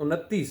29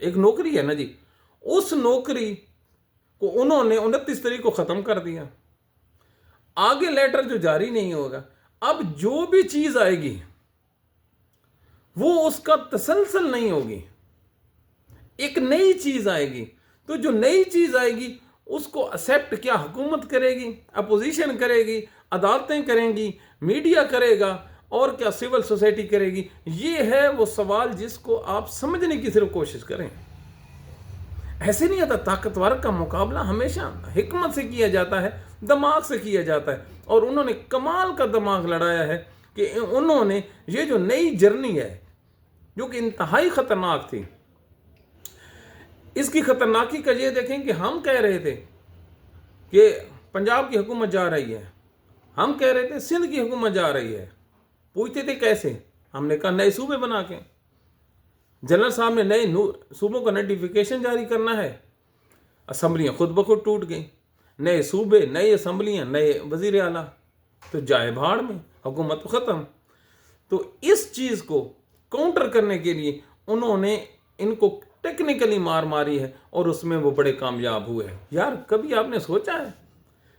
ایک نوکری ہے نا جی، اس نوکری کو انہوں نے 29 تاریخ کو ختم کر دیا، آگے لیٹر جو جاری نہیں ہوگا، اب جو بھی چیز آئے گی وہ اس کا تسلسل نہیں ہوگی، ایک نئی چیز آئے گی، تو جو نئی چیز آئے گی اس کو ایکسیپٹ کیا حکومت کرے گی، اپوزیشن کرے گی، عدالتیں کریں گی، میڈیا کرے گا، اور کیا سول سوسائٹی کرے گی؟ یہ ہے وہ سوال جس کو آپ سمجھنے کی صرف کوشش کریں۔ ایسے نہیں ہوتا، طاقتور کا مقابلہ ہمیشہ حکمت سے کیا جاتا ہے، دماغ سے کیا جاتا ہے، اور انہوں نے کمال کا دماغ لڑایا ہے کہ انہوں نے یہ جو نئی جرنی ہے جو کہ انتہائی خطرناک تھی، اس کی خطرناکی کا یہ دیکھیں کہ ہم کہہ رہے تھے کہ پنجاب کی حکومت جا رہی ہے، ہم کہہ رہے تھے سندھ کی حکومت جا رہی ہے، پوچھتے تھے کیسے، ہم نے کہا نئے صوبے بنا کے، جنرل صاحب نے نئے صوبوں کا نوٹیفیکیشن جاری کرنا ہے، اسمبلیاں خود بخود ٹوٹ گئیں، نئے صوبے، نئے اسمبلیاں، نئے وزیر اعلیٰ، تو جائے بھاڑ میں، حکومت ختم۔ تو اس چیز کو کاؤنٹر کرنے کے لیے انہوں نے ان کو ٹیکنیکلی مار ماری ہے، اور اس میں وہ بڑے کامیاب ہوئے ہیں۔ یار کبھی آپ نے سوچا ہے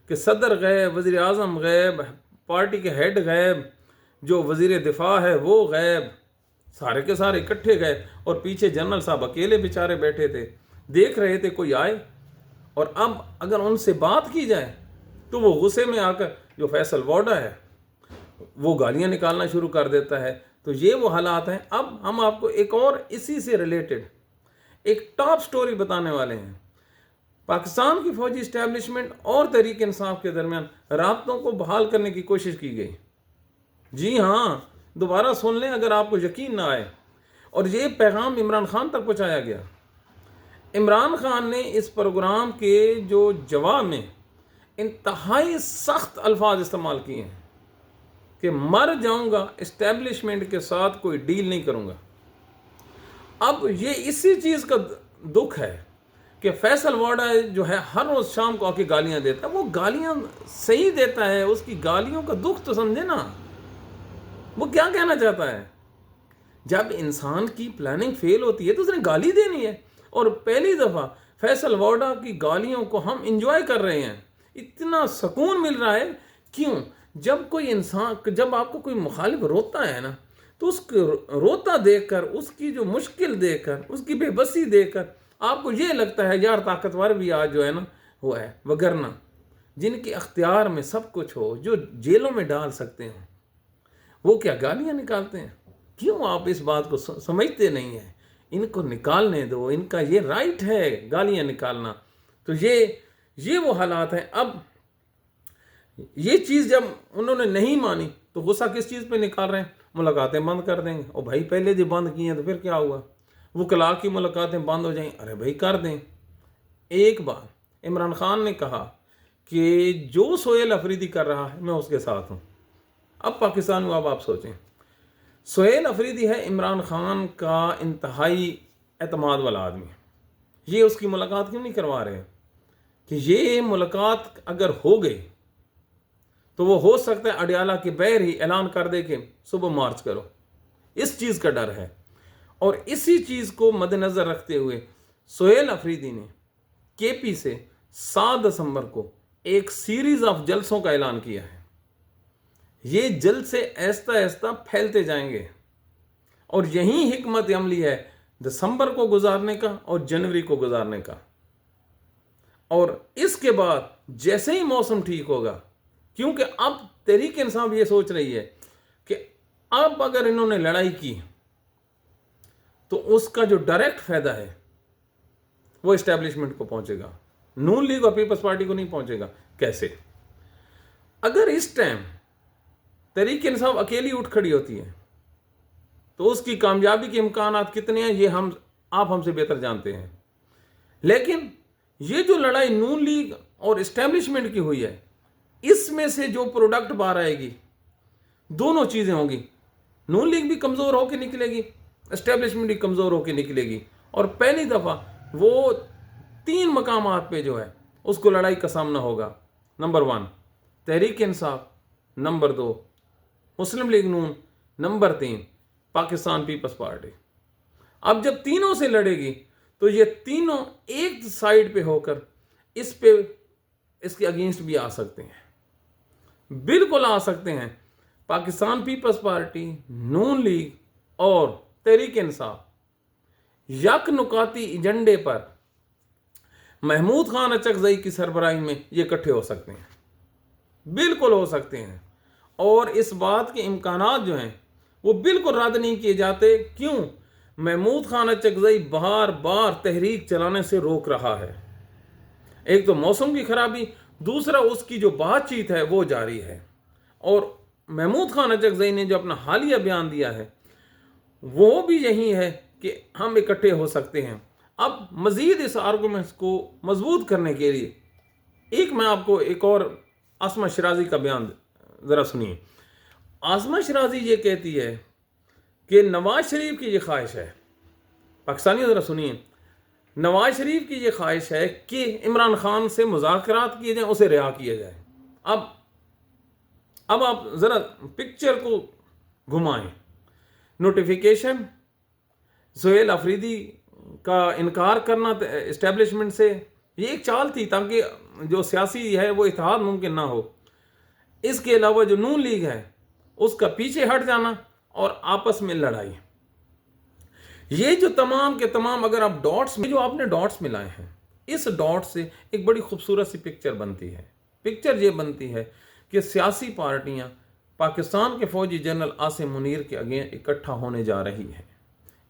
کہ صدر غائب، وزیر اعظم غائب، پارٹی کے ہیڈ غائب، جو وزیر دفاع ہے وہ غائب، سارے کے سارے اکٹھے گئے، اور پیچھے جنرل صاحب اکیلے بیچارے بیٹھے تھے، دیکھ رہے تھے کوئی آئے، اور اب اگر ان سے بات کی جائے تو وہ غصے میں آ کر جو فیصل ووڈا ہے وہ گالیاں نکالنا شروع کر دیتا ہے۔ تو یہ وہ حالات ہیں۔ اب ہم آپ کو ایک اور اسی سے ریلیٹڈ ایک ٹاپ سٹوری بتانے والے ہیں۔ پاکستان کی فوجی اسٹیبلشمنٹ اور تحریک انصاف کے درمیان رابطوں کو بحال کرنے کی کوشش کی گئی۔ جی ہاں، دوبارہ سن لیں اگر آپ کو یقین نہ آئے، اور یہ پیغام عمران خان تک پہنچایا گیا۔ عمران خان نے اس پروگرام کے جو جواب میں انتہائی سخت الفاظ استعمال کیے ہیں کہ مر جاؤں گا، اسٹیبلشمنٹ کے ساتھ کوئی ڈیل نہیں کروں گا۔ اب یہ اسی چیز کا دکھ ہے کہ فیصل ووڈا جو ہے ہر روز شام کو آ کے گالیاں دیتا ہے، وہ گالیاں صحیح دیتا ہے، اس کی گالیوں کا دکھ تو سمجھے نا، وہ کیا کہنا چاہتا ہے۔ جب انسان کی پلاننگ فیل ہوتی ہے تو اس نے گالی دینی ہے، اور پہلی دفعہ فیصل ووڈا کی گالیوں کو ہم انجوائے کر رہے ہیں، اتنا سکون مل رہا ہے۔ کیوں؟ جب کوئی انسان، جب آپ کو کوئی مخالف روتا ہے نا، تو اس کو روتا دیکھ کر، اس کی جو مشکل دیکھ کر، اس کی بے بسی دیکھ کر آپ کو یہ لگتا ہے یار طاقتور بھی آج جو ہے نا وہ ہے، وگرنہ جن کے اختیار میں سب کچھ ہو، جو جیلوں میں ڈال سکتے ہیں، وہ کیا گالیاں نکالتے ہیں؟ کیوں آپ اس بات کو سمجھتے نہیں ہیں؟ ان کو نکالنے دو، ان کا یہ رائٹ ہے گالیاں نکالنا۔ تو یہ وہ حالات ہیں۔ اب یہ چیز جب انہوں نے نہیں مانی تو غصہ کس چیز پہ نکال رہے ہیں؟ ملاقاتیں بند کر دیں گے۔ اور بھائی پہلے جو بند کی ہیں تو پھر کیا ہوا؟ وکلاء کی ملاقاتیں بند ہو جائیں، ارے بھائی کر دیں۔ ایک بار عمران خان نے کہا کہ جو سہیل افریدی کر رہا ہے میں اس کے ساتھ ہوں۔ اب پاکستان میں اب آپ سوچیں، سہیل افریدی ہے عمران خان کا انتہائی اعتماد والا آدمی، یہ اس کی ملاقات کیوں نہیں کروا رہے؟ کہ یہ ملاقات اگر ہو گئی تو وہ ہو سکتا ہے اڈیالہ کے بغیر ہی اعلان کر دے کہ صبح مارچ کرو، اس چیز کا ڈر ہے۔ اور اسی چیز کو مد نظر رکھتے ہوئے سہیل افریدی نے کے پی سے 7 دسمبر کو ایک سیریز آف جلسوں کا اعلان کیا ہے۔ یہ جلسے آہستہ آہستہ پھیلتے جائیں گے، اور یہی حکمت عملی ہے دسمبر کو گزارنے کا اور جنوری کو گزارنے کا۔ اور اس کے بعد جیسے ہی موسم ٹھیک ہوگا، کیونکہ اب تحریک انصاف یہ سوچ رہی ہے کہ اب اگر انہوں نے لڑائی کی تو اس کا جو ڈائریکٹ فائدہ ہے وہ اسٹیبلشمنٹ کو پہنچے گا، نون لیگ اور پیپلز پارٹی کو نہیں پہنچے گا۔ کیسے؟ اگر اس ٹائم تحریک انصاف اکیلی اٹھ کھڑی ہوتی ہے تو اس کی کامیابی کے امکانات کتنے ہیں یہ آپ ہم سے بہتر جانتے ہیں۔ لیکن یہ جو لڑائی نون لیگ اور اسٹیبلشمنٹ کی ہوئی ہے، اس میں سے جو پروڈکٹ باہر آئے گی دونوں چیزیں ہوں گی، نون لیگ بھی کمزور ہو کے نکلے گی، اسٹیبلشمنٹ بھی کمزور ہو کے نکلے گی، اور پہلی دفعہ وہ 3 مقامات پہ جو ہے اس کو لڑائی کا سامنا ہوگا۔ نمبر 1 تحریک انصاف، نمبر 2 مسلم لیگ نون، نمبر 3 پاکستان پیپلز پارٹی۔ اب جب تینوں سے لڑے گی تو یہ تینوں ایک سائڈ پہ ہو کر اس کے اگینسٹ بھی آ سکتے ہیں، بالکل آ سکتے ہیں۔ پاکستان پیپلز پارٹی، نون لیگ اور تحریک انصاف یک نکاتی ایجنڈے پر محمود خان اچکزئی کی سربراہی میں یہ اکٹھے ہو سکتے ہیں، بالکل ہو سکتے ہیں۔ اور اس بات کے امکانات جو ہیں وہ بالکل رد نہیں کیے جاتے۔ کیوں؟ محمود خان اچکزئی بار بار تحریک چلانے سے روک رہا ہے۔ ایک تو موسم کی خرابی، دوسرا اس کی جو بات چیت ہے وہ جاری ہے۔ اور محمود خان اچکزئی نے جو اپنا حالیہ بیان دیا ہے وہ بھی یہی ہے کہ ہم اکٹھے ہو سکتے ہیں۔ اب مزید اس آرگومنٹس کو مضبوط کرنے کے لیے میں آپ کو ایک اور عاصمہ شیرازی کا بیان ذرا سنیے۔ عاصمہ شیرازی یہ کہتی ہے کہ نواز شریف کی یہ خواہش ہے، پاکستانیوں ذرا سنیے، نواز شریف کی یہ خواہش ہے کہ عمران خان سے مذاکرات کیے جائیں، اسے رہا کیا جائے۔ اب آپ ذرا پکچر کو گھمائیں۔ نوٹیفیکیشن، سہیل آفریدی کا انکار کرنا اسٹیبلشمنٹ سے، یہ ایک چال تھی تاکہ جو سیاسی ہے وہ اتحاد ممکن نہ ہو۔ اس کے علاوہ جو نون لیگ ہے اس کا پیچھے ہٹ جانا اور آپس میں لڑائی، یہ جو تمام کے تمام اگر آپ جو آپ نے ڈاٹس ملائے ہیں، اس ڈاٹ سے ایک بڑی خوبصورت سی پکچر بنتی ہے۔ پکچر یہ بنتی ہے کہ سیاسی پارٹیاں پاکستان کے فوجی جنرل عاصم منیر کے آگے اکٹھا ہونے جا رہی ہیں۔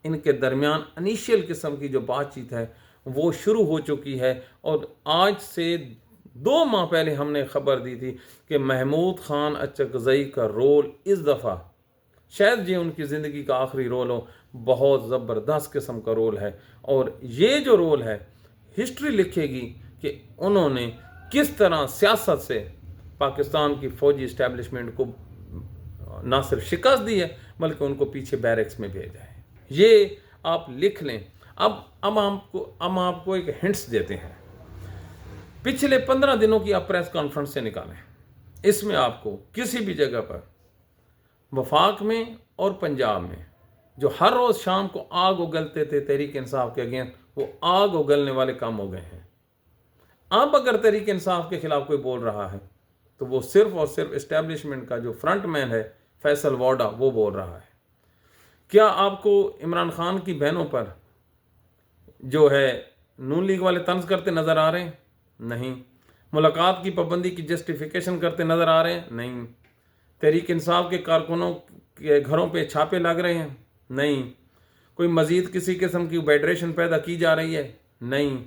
ان کے درمیان انیشیل قسم کی جو بات چیت ہے وہ شروع ہو چکی ہے، اور آج سے 2 ماہ پہلے ہم نے خبر دی تھی کہ محمود خان اچکزئی کا رول اس دفعہ شاید یہ ان کی زندگی کا آخری رول ہو، بہت زبردست قسم کا رول ہے۔ اور یہ جو رول ہے ہسٹری لکھے گی کہ انہوں نے کس طرح سیاست سے پاکستان کی فوجی اسٹیبلشمنٹ کو نہ صرف شکست دی ہے بلکہ ان کو پیچھے بیرکس میں بھیجا ہے۔ یہ آپ لکھ لیں۔ اب ہم آپ کو ایک ہنٹس دیتے ہیں۔ پچھلے 15 دنوں کی آپ پریس کانفرنس سے نکالیں، اس میں آپ کو کسی بھی جگہ پر وفاق میں اور پنجاب میں جو ہر روز شام کو آگ اگلتے تھے تحریک انصاف کے اگینسٹ، وہ آگ اگلنے والے کام ہو گئے ہیں۔ اب اگر تحریک انصاف کے خلاف کوئی بول رہا ہے تو وہ صرف اور صرف اسٹیبلشمنٹ کا جو فرنٹ مین ہے فیصل وارڈا، وہ بول رہا ہے۔ کیا آپ کو عمران خان کی بہنوں پر جو ہے نون لیگ والے طنز کرتے نظر آ رہے ہیں؟ نہیں۔ ملاقات کی پابندی کی جسٹیفیکیشن کرتے نظر آ رہے ہیں؟ نہیں۔ تحریک انصاف کے کارکنوں کے گھروں پہ چھاپے لگ رہے ہیں؟ نہیں۔ کوئی مزید کسی قسم کی بیڈریشن پیدا کی جا رہی ہے؟ نہیں۔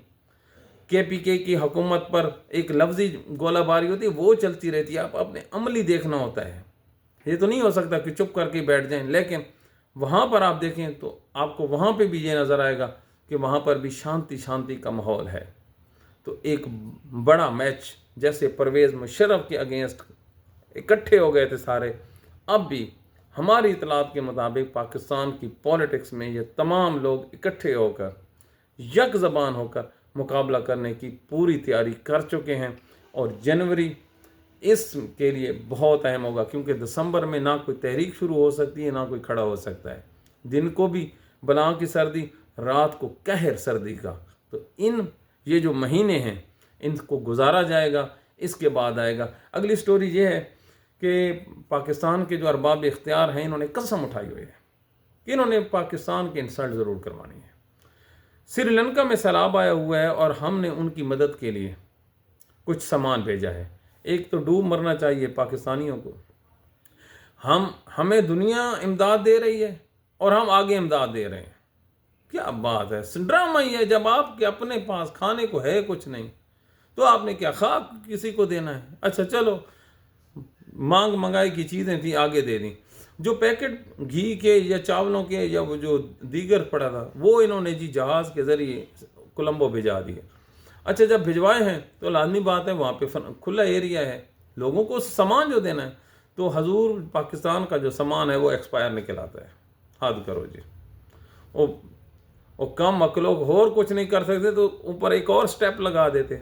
KPK کی حکومت پر ایک لفظی گولہ باری ہوتی ہے، وہ چلتی رہتی ہے۔ آپ اپنے عملی دیکھنا ہوتا ہے، یہ تو نہیں ہو سکتا کہ چپ کر کے بیٹھ جائیں۔ لیکن وہاں پر آپ دیکھیں تو آپ کو وہاں پہ بھی یہ نظر آئے گا کہ وہاں پر بھی شانتی کا ماحول ہے۔ تو ایک بڑا میچ جیسے پرویز مشرف کے اگینسٹ اکٹھے ہو گئے تھے سارے، اب بھی ہماری اطلاعات کے مطابق پاکستان کی پولیٹکس میں یہ تمام لوگ اکٹھے ہو کر یک زبان ہو کر مقابلہ کرنے کی پوری تیاری کر چکے ہیں۔ اور جنوری اس کے لیے بہت اہم ہوگا، کیونکہ دسمبر میں نہ کوئی تحریک شروع ہو سکتی ہے نہ کوئی کھڑا ہو سکتا ہے۔ دن کو بھی بلا کی سردی، رات کو قہر سردی کا۔ تو یہ جو مہینے ہیں ان کو گزارا جائے گا، اس کے بعد آئے گا۔ اگلی سٹوری یہ ہے کہ پاکستان کے جو ارباب اختیار ہیں انہوں نے قسم اٹھائی ہوئی ہے کہ انہوں نے پاکستان کی انسلٹ ضرور کروانی ہے۔ سری لنکا میں سیلاب آیا ہوا ہے اور ہم نے ان کی مدد کے لیے کچھ سامان بھیجا ہے۔ ایک تو ڈوب مرنا چاہیے پاکستانیوں کو، ہمیں دنیا امداد دے رہی ہے اور ہم آگے امداد دے رہے ہیں۔ کیا بات ہے، ڈرامہ ہی ہے۔ جب آپ کے اپنے پاس کھانے کو ہے کچھ نہیں تو آپ نے کیا خاک کسی کو دینا ہے؟ اچھا چلو، منگائی کی چیزیں تھیں آگے دے دیں، جو پیکٹ گھی کے یا چاولوں کے یا وہ جو دیگر پڑا تھا وہ انہوں نے جہاز کے ذریعے کولمبو بھیجا دیا۔ اچھا جب بھجوائے ہیں تو لازمی بات ہے وہاں پہ کھلا ایریا ہے، لوگوں کو سامان جو دینا ہے، تو حضور پاکستان کا جو سامان ہے وہ ایکسپائر نکل آتا ہے۔ حد کرو جی، وہ کم لوگ اور کچھ نہیں کر سکتے تو اوپر ایک اور سٹیپ لگا دیتے،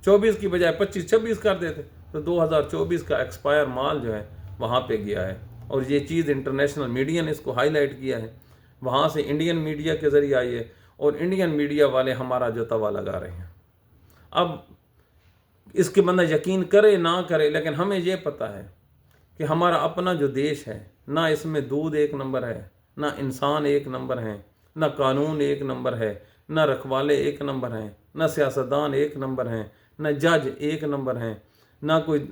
24 کی بجائے 25-26 کر دیتے، تو 2024 کا ایکسپائر مال جو ہے وہاں پہ گیا ہے۔ اور یہ چیز انٹرنیشنل میڈیا نے اس کو ہائی لائٹ کیا ہے، وہاں سے انڈین میڈیا کے ذریعے آئی ہے، اور انڈین میڈیا والے ہمارا جو توا لگا رہے ہیں. اب اس کے بندہ یقین کرے نہ کرے، لیکن ہمیں یہ پتہ ہے کہ ہمارا اپنا جو دیش ہے، نہ اس میں دودھ ایک نمبر ہے، نہ انسان ایک نمبر ہیں، نہ قانون ایک نمبر ہے، نہ رکھوالے ایک نمبر ہیں، نہ سیاستدان ایک نمبر ہیں، نہ جج ایک نمبر ہیں، نہ کوئی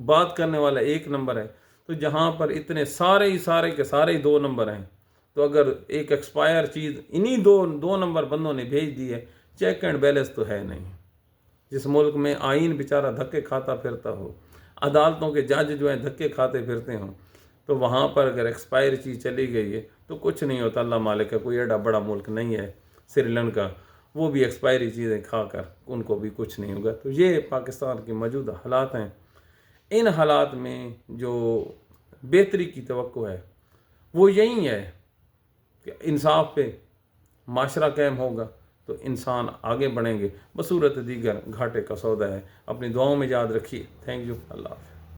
بات کرنے والا ایک نمبر ہے. تو جہاں پر اتنے سارے کے سارے 2 نمبر ہیں، تو اگر ایک ایکسپائر چیز انہی دو نمبر بندوں نے بھیج دی ہے، چیک اینڈ بیلنس تو ہے نہیں. جس ملک میں آئین بیچارہ دھکے کھاتا پھرتا ہو، عدالتوں کے جج جو ہیں دھکے کھاتے پھرتے ہوں، تو وہاں پر اگر ایکسپائر چیز چلی گئی ہے تو کچھ نہیں ہوتا. اللہ مالک ہے، کوئی ایڈا بڑا ملک نہیں ہے سری لنکا، وہ بھی ایکسپائری چیزیں کھا کر ان کو بھی کچھ نہیں ہوگا. تو یہ پاکستان کے موجودہ حالات ہیں. ان حالات میں جو بہتری کی توقع ہے وہ یہی ہے کہ انصاف پہ معاشرہ قائم ہوگا تو انسان آگے بڑھیں گے. بصورت دیگر گھاٹے کا سودا ہے. اپنی دعاؤں میں یاد رکھیے. Thank you. اللہ حافظ.